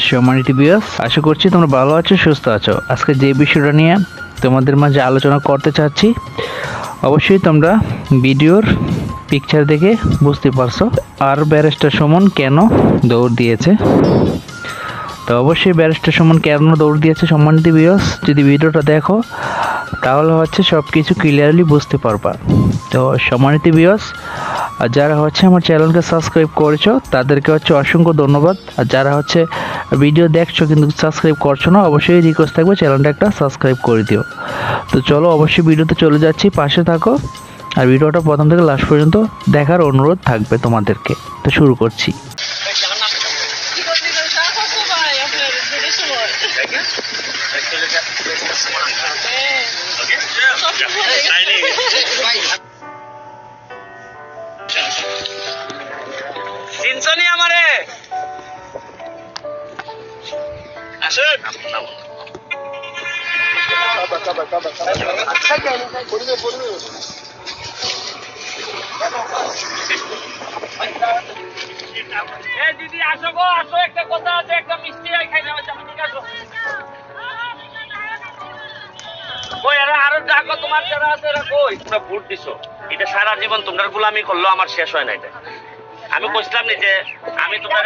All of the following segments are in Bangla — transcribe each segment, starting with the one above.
সম্মানিত ভিউয়ার্স, আশা করছি তোমরা ভালো আছো, সুস্থ আছো। আজকে যে বিষয়টা নিয়ে তোমাদের মাঝে আলোচনা করতে চাচ্ছি, অবশ্যই তোমরা ভিডিওর পিকচার দেখে বুঝতে পারছো আর ব্যারিস্টার সুমন কেন দৌড় দিয়েছে। তো অবশ্যই ব্যারিস্টার সুমন কেন দৌড় দিয়েছে সম্মানিত ভিউয়ার্স, যদি ভিডিওটা দেখো তাহলে হচ্ছে সব কিছু ক্লিয়ারলি বুঝতে পারবা। তো সম্মানিত ভিউয়ার্স, আর যারা হচ্ছে আমার চ্যানেলকে সাবস্ক্রাইব করেছো তাদেরকে হচ্ছে অসংখ্য ধন্যবাদ। আর যারা হচ্ছে ভিডিও দেখছো কিন্তু সাবস্ক্রাইব করছো না, অবশ্যই রিকোয়েস্ট থাকবে চ্যানেলটা একটা সাবস্ক্রাইব করে দিও। তো চলো অবশ্যই ভিডিওতে চলে যাচ্ছি, পাশে থাকো আর ভিডিওটা প্রথম থেকে লাস্ট পর্যন্ত দেখার অনুরোধ থাকবে তোমাদেরকে। তো শুরু করছি। চিনছনি আমারে? আসুন। দিদি আসো গো, আসো, একটা কথা আছে, একটা মিষ্টি খাই যাবে, ঠিক আছে? কই আরো ডাকো, তোমার যারা আছে এরা কই? তোমরা ভোট দিছো, এটা সারা জীবন তোমরা গোলামি করলো, আমার শেষ হয় না। এটা আমি বুঝলাম না যে আমি তোমার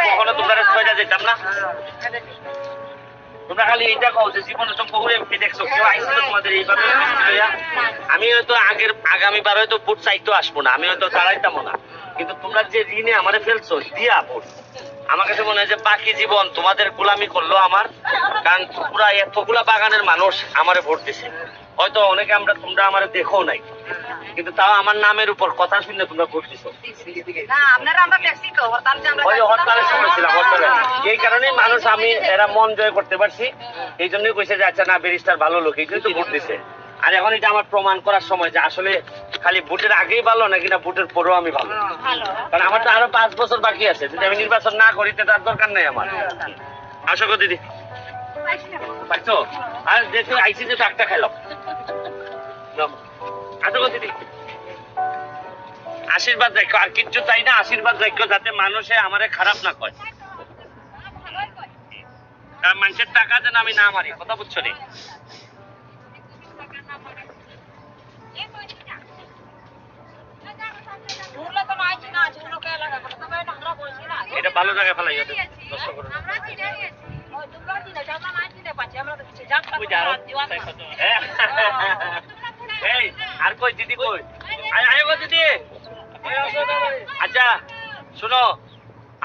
কখনো তোমার ছয়টা যেতাম না। তোমরা খালি এইটা কও যে জীবনে তো বহু এমপি দেখছো, কেউ আইছিল তোমাদের এইভাবে? আমি হয়তো আগামীবার হয়তো ভোট চাইতেও আসবো না, আমি হয়তো দাঁড়াইতাম না, কিন্তু তোমরা যে ঋণে আমারে ফেলছো দিয়া ভোট, আমার কাছে মনে হয় যে বাকি জীবন তোমাদের গোলামি করলো আমার। কারণ পুরা এতগুলা বাগানের মানুষ আমারে ভোট দিছে, হয়তো অনেকে তোমরা আমারে দেখো নাই, কিন্তু তাও আমার নামের উপর কথা শুনে তোমরা ভোট দিছো। এই কারণে মানুষ এরা মন জয় করতে পারছি, এই জন্যই কইছে যে আচ্ছা না, ব্যারিস্টার ভালো লোক, এই জন্য তো ভোট দিছে। আর এখন এটা আমার প্রমাণ করার সময় যে আসলে খালি ভোটের আগেই ভালো নাকি না ভোটের পরেও আমি ভালো। কারণ আমার তো আরো 5 বছর বাকি আছে, যদি আমি নির্বাচন না করি তার দরকার নাই আমার। আসো গো দিদি, পাইছো? আর দেখো আইসি যে একটা খাইল। আসো গো দিদি, আশীর্বাদ রাখো, আর কিচ্ছু চাই না, আশীর্বাদ রাখো যাতে মানুষে আমারে খারাপ না কয়। মানুষের টাকা যেন আমি না মারি, কথা বুঝছো নি? এটা ভালো জায়গায় ফেলাই আর কই দিদি, কই দিদি? আচ্ছা শোনো,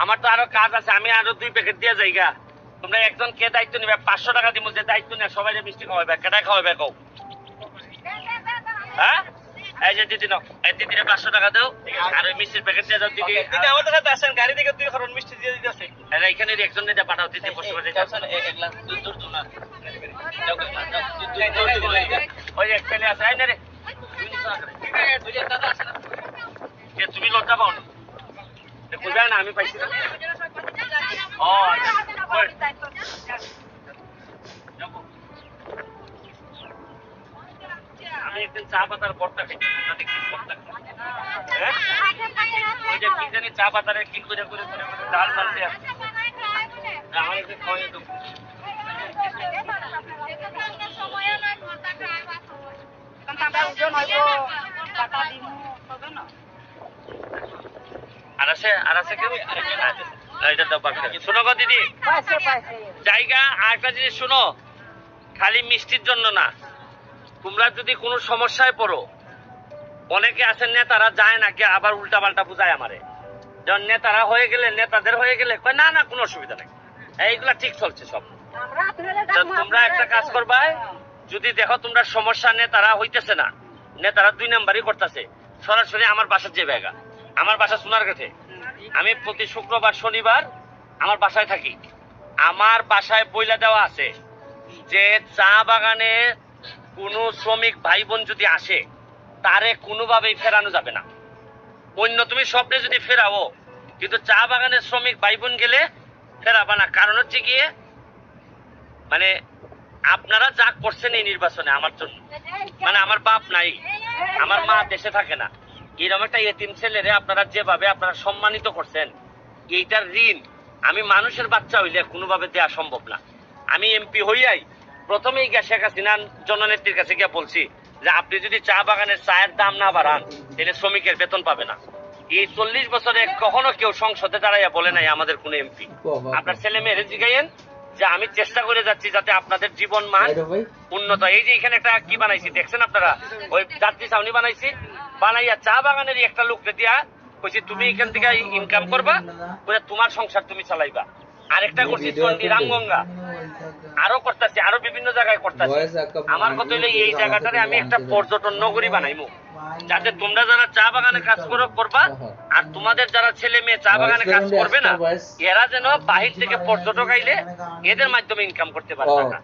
আমার তো আরো কাজ আছে, আমি আরো 2 প্যাকেট দিয়ে যাইগা। তোমরা একজন কে দায়িত্ব নিবে? 500 টাকা দিব, যে দায়িত্ব নিয়ে সবাই মিষ্টি খাওয়াবে, কেটাই খাওয়াবে কও? হ্যাঁ, এই যে দিদি নাও, এই দিদিরে 500 টাকা দাও, আর ওই মিষ্টির প্যাকেট দিয়ে যাও। দিদি দিদি আমাদের কাছে আসেন, গাড়ি থেকে 2 কারণ মিষ্টি দিয়ে দিতে আছে। এরা এখানে একজন নিয়ে পাঠাও, দিদি বসে বসে যাচ্ছেন। দূর না, ওই এক ছেলে আছে, আই না রে, তুমি লজ্জা পাও না? বুঝায় না, আমি পাইছি না। ও আমি একদিন চা পাতার বর্তা খাইছি, ওই যে কি জানি চা পাতারে কি করে ডাল মারতে আমার একদিন খাওয়াই তো। আর আছে কেউ? শোনো গো দিদি, জায়গা আরেকটা জিনিস শোনো, খালি মিষ্টির জন্য না, তোমরা যদি কোনো সমস্যায় পড়ো, অনেকে আছেন নেতারা যায় নাকি আবার উল্টা পাল্টা বুঝায় আমারে, যেমন নেতারা হয়ে গেলে, নেতাদের হয়ে গেলে কয় না না কোনো অসুবিধা নেই, এইগুলা ঠিক চলছে সব। তোমরা একটা কাজ করবা, যদি দেখো তোমরা সমস্যা নেতারা হইতেছে না, নেতারা 2 নাম্বারই করতেছে, সরাসরি আমার বাসার যে ব্যাগা, আমার বাসা সোনারগাঁতে, আমি প্রতি শুক্রবার শনিবার আমার বাসায় থাকি। আমার বাসায় বইলা দেওয়া আছে যে চা বাগানে কোনো শ্রমিক ভাই বোন যদি আসে, তারে কোনোভাবেই ফেরানো যাবে না। অন্য তুমি স্বপ্নে যদি ফেরাও, কিন্তু চা বাগানের শ্রমিক ভাই বোন গেলে ফেরাবা না। কারণ হচ্ছে গিয়ে মানে আপনারা যা করছেন এই নির্বাচনে আমার জন্য, মানে আমার বাপ নাই, আমার মা দেশে থাকে না, এরকম একটা এতিম ছেলেরে আপনারা যেভাবে আপনারা সম্মানিত করছেন, এইটার ঋণ আমি মানুষের বাচ্চা হইলে কোনোভাবে দেওয়া সম্ভব না। আমি এমপি হইয়াই প্রথমেই গিয়া শেখ হাসিনার জননেত্রীর কাছে গিয়া বলছি যে আপনি যদি চা বাগানের চায়ের দাম না বাড়ান তাহলে শ্রমিকের বেতন পাবে না। এই 40 বছরে কখনো কেউ সংসদে দাঁড়াইয়া বলে নাই আমাদের কোন এমপি। আপনার ছেলে মেয়েরে জিগাইয়েন যে আমি চেষ্টা করে যাচ্ছি যাতে আপনাদের জীবন মান উন্নত। এই যে এখানে একটা কি বানাইছি দেখছেন আপনারা, ওই যাত্রী ছাউনি বানাইছি, বানাইয়া চা বাগানেরই একটা লোককে দিয়া কইছি তুমি এখান থেকে ইনকাম করবা, করে তোমার সংসার তুমি চালাইবা। আরেকটা করছি চন্ডী রামগঙ্গা, আরো করতেছি, আরো বিভিন্ন জায়গায় করতেছি। আমার কথা হইলে এই জায়গাটারে আমি একটা পর্যটন নগরী বানাইমু, যাতে তোমরা যারা চা বাগানে কাজ করবা আর তোমাদের যারা ছেলে মেয়ে চা বাগানে কাজ করবে না, এরা যেন বাহির থেকে পর্যটক আইলে এদের মাধ্যমে ইনকাম করতে পারে টাকা।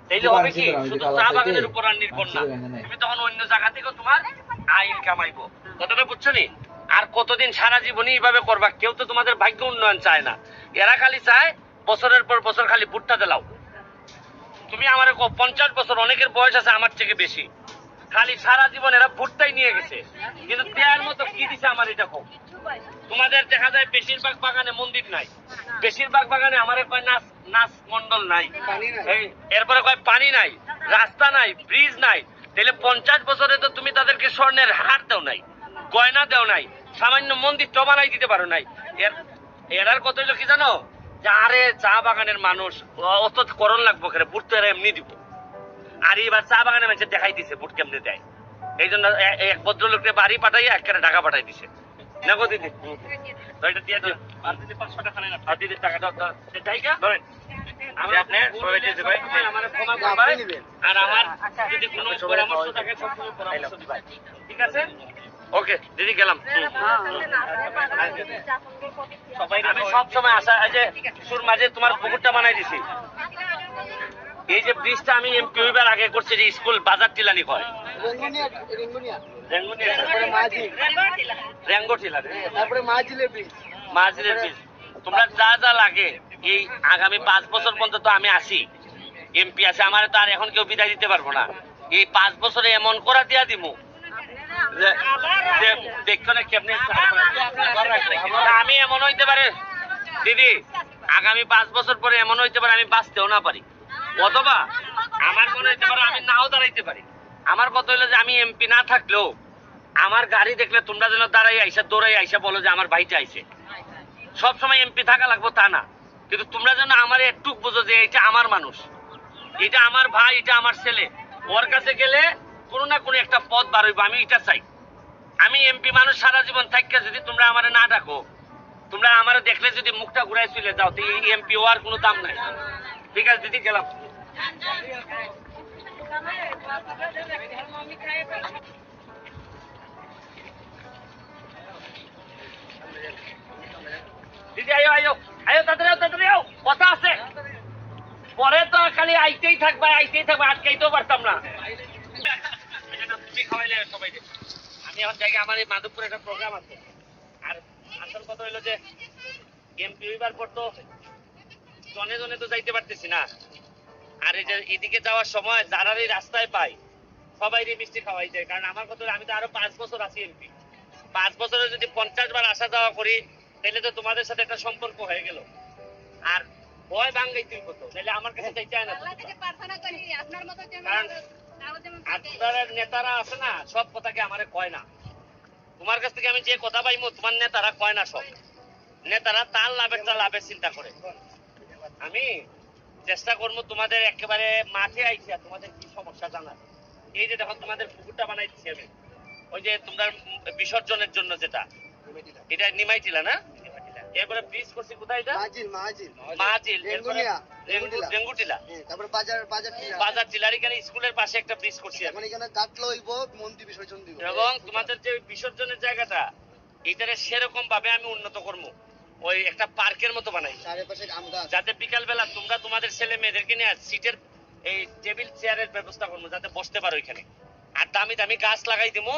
তাইলে হবে কি শুধু চা বাগানের উপর আর নির্ভর না, তুমি তখন অন্য জায়গা থেকেও তোমার আয় ইনকাম আইবো। কথাটা বুঝছো নি? আর কতদিন সারা জীবনই এইভাবে করবা? কেউ তো তোমাদের ভাগ্য উন্নয়ন চায় না, এরা খালি চায় বছরের পর বছর খালি ভুট্টা দিলাও। তুমি আমার 50 বছর, অনেকের বয়স আছে আমার থেকে বেশি, খালি সারা জীবন এরা ভুট্টাই নিয়ে গেছে, কিন্তু দেয়ার মতো কি দিছে আমার এটা কম। তোমাদের দেখা যায় বেশিরভাগ বাগানে মন্দির নাই, বেশিরভাগ বাগানে আমার কয় নাচ নাচ মন্ডল নাই, এরপরে কয় পানি নাই, রাস্তা নাই, ব্রিজ নাই। তাহলে 50 বছরে তো তুমি তাদেরকে স্বর্ণের হার দেও নাই, গয়না দেও নাই, সামান্য মন্দিরটা বানাই দিতে পারো নাই। এরার কত হইলো কি জানো, যে আরে চা বাগানের মানুষ অত করণ লাগবো কেন, বুট তো এরা এমনি দিব। আর এবার চা বাগানে মানুষের দেখাই দিছে বুট কেমনে দেয়, এই জন্য এক ভদ্রলোককে বাড়ি পাঠাইয়া একেবারে ঢাকা পাঠাই দিছে। দেখো দিদি তো এটা দিয়ে দিও, আর দিদি 500 টাকা নেন, আর দিদি টাকাটা জায়গা ধরেন আমি আপনি সবাই দিতে ভাই, আমার ক্ষমা করবেন। আর আমার যদি কোনো পরামর্শ থাকে সবসময় পরামর্শ দিবেন, ঠিক আছে? ওকে দিদি গেলাম। আমি সব সময় আসা, এই যে সুর মাঝে তোমার পুকুরটা বানাই দিছি, এই যে ব্রিজটা আমি এমপি হইবার আগে করছি, যে স্কুল বাজার টিলানি হয় মাঝিলের ব্রিজ। তোমরা যা যা লাগে এই আগামী 5 বছর পর্যন্ত আমি আসি, এমপি আছে, আমার তো আর এখন কেউ বিদায় দিতে পারবো না। এই 5 বছরে এমন করা দিয়া দিমু দেখছো না কেমনি। আমি এমন হইতে পারে দিদি, আগামী 5 বছর পরে এমন হইতে পারে আমি বাঁচতেও না পারি, অথবা আমার মনে হইতে পারে আমি নাও দাঁড়াইতে পারি। আমার কথা হইলো যে আমি এমপি না থাকলেও আমার গাড়ি দেখলে তোমরা যেন দাঁড়াই আইসা দৌড়াই আইসা বলো যে আমার ভাইটা আইছে। সবসময় এমপি থাকা লাগবো তা না, কিন্তু তোমরা যেন আমার একটু বুঝো যে এটা আমার মানুষ, এটা আমার ভাই, এটা আমার ছেলে। ওর কাছে গেলে কোনো না কোনো একটা পথ বার হইব, আমি এটা চাই। আমি এমপি মানুষ সারা জীবন থাকতে যদি তোমরা আমার না ডাকো, তোমরা আমার দেখলে যদি মুখটা ঘুরাই চলে যাও, তো এই এমপি হওয়ার কোনো দাম নাই। ঠিক আছে দিদি গেলাম। দিদি আয়ো আয়ো আয়ো, তাড়াতাড়ি আও, কথা আছে। পরে তো খালি আইতেই থাকবা আটকাইতেও পারতাম না। আমি এখন জায়গায় আমার এই মাধবপুরে একটা প্রোগ্রাম আছে। আর আসল কথা হইলো যে এমপি হইবার পর তো জনে জনে তো যাইতে পারতেছি না। আর এই যে এদিকে যাওয়ার সময় যারা এই রাস্তায় পাই সবাই মিষ্টি খাওয়াই যায়, কারণ আমার কথা আমি তো আরো 5 বছর আছি এমপি। 5 বছরে যদি 50 বার আসা যাওয়া করি, তাহলে তো তোমাদের সাথে একটা সম্পর্ক হয়ে গেল। আর ভয় ভাঙ্গাই তুই কত, তাহলে আমার কাছে চাই চায় না। কারণ আপনার নেতারা আছে না, সব কথাকে আমারে কয় না। তোমার কাছ থেকে আমি যে কথা পাইমো তোমার নেতারা কয় না, সব নেতারা তার লাভের চিন্তা করে। আমি চেষ্টা করবো তোমাদের একেবারে মাঠে আইসা তোমাদের কি সমস্যা জানার। এই যে দেখো তোমাদের পুকুরটা বানাই দিচ্ছি আমি, ওই যে তোমরা বিসর্জনের জন্য যেটা, এটা নিমাইটিলা না, এরপরে ব্রিজ করছি কোথায়, এটা মাহাজিল, রেঙ্গুটিলা, তারপরে বাজার টিলার এখানে স্কুলের পাশে একটা ব্রিজ করছি এবং তোমাদের যে বিসর্জনের জায়গাটা এটারে সেরকম ভাবে আমি উন্নত করবো, ওই একটা পার্কের মতো বানাই, যাতে বিকাল বেলা তোমরা তোমাদের ছেলে মেয়েদেরকে নিয়ে সিটের এই টেবিল চেয়ারের ব্যবস্থা করবো, যাতে বসতে পারো এখানে। আর দামি দামি গাছ লাগাই দেবো,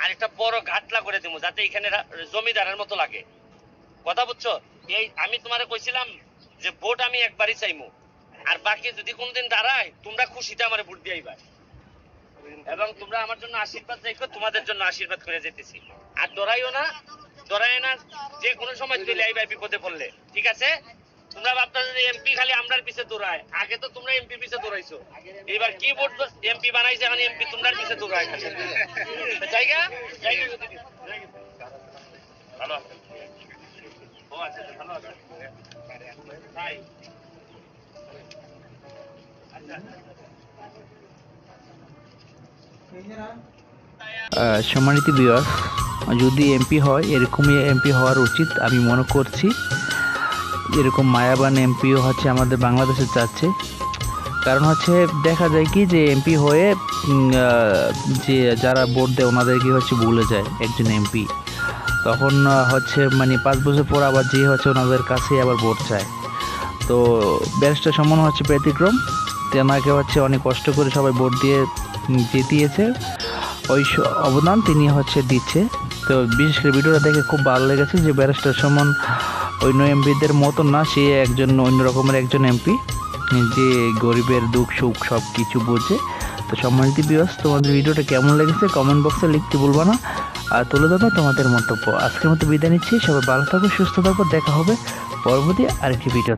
আর একটা বড় ঘাটলা করে দেবো, যাতে এখানে জমিদারের মতো লাগে। কথা বুঝছো? এই আমি তোমারে কইছিলাম যে ভোট আমি একবারই চাইমু, আর বাকি যদি কোনদিন দাঁড়ায় তোমরা খুশিতে আমার ভোট দিয়াইবা, এবং তোমরা আমার জন্য আশীর্বাদ চাইছো, তোমাদের জন্য আশীর্বাদ করে যেতেছি। আর ডরাইও না, যে কোনো সময় চলে আইবা বিপদে পড়লে, ঠিক আছে? তোমরা ভাবতেছো যে এমপি খালি আমরার পিছে দৌড়ায়, আগে তো তোমরা এমপি পিছে দৌড়াইছো, এবার কি ভোট এমপি বানাইছে, এখন এমপি তোমরার পিছে দৌড়ায় খালি। জায়গা জায়গা ভালো আছে, ও আচ্ছা ভালো আছে তাই আচ্ছা। সম্মানিত ভিউয়ার্স, যদি এমপি হয় এরকমই এমপি হওয়ার উচিত আমি মনে করছি। এরকম মায়াবান এমপিও হচ্ছে আমাদের বাংলাদেশে চাচ্ছে। কারণ হচ্ছে দেখা যায় কি যে এমপি হয়ে যে যারা ভোট দেয় ওনাদেরকে হচ্ছে ভুলে যায় একজন এমপি, তখন হচ্ছে মানে 5 বছর পর আবার যে হচ্ছে ওনাদের কাছে আবার ভোট চায়। তো ব্যারিস্টার সুমন হচ্ছে ব্যতিক্রম, তেনাকে হচ্ছে অনেক কষ্ট করে সবাই ভোট দিয়ে জিতিয়েছে, ওই অবদান তিনি হচ্ছে দিচ্ছে। তো বিশেষ করে ভিডিওটা দেখে খুব ভালো লেগেছে যে ব্যারিস্টার সুমন অন্য এমপিদের মতো না, সে একজন অন্য রকমের একজন এমপি যে গরিবের দুঃখ সুখ সব কিছু বোঝে। তো সম্মানিত ভিউয়ার্স, তোমাদের ভিডিওটা কেমন লেগেছে কমেন্ট বক্সে লিখতে ভুলবা না, আর তুলে দেবো তোমাদের মন্তব্য। আজকের মতো বিদায় নিচ্ছি, সবাই ভালো থাকো, সুস্থ থাকো, দেখা হবে পরবর্তী আরেকটি ভিডিও।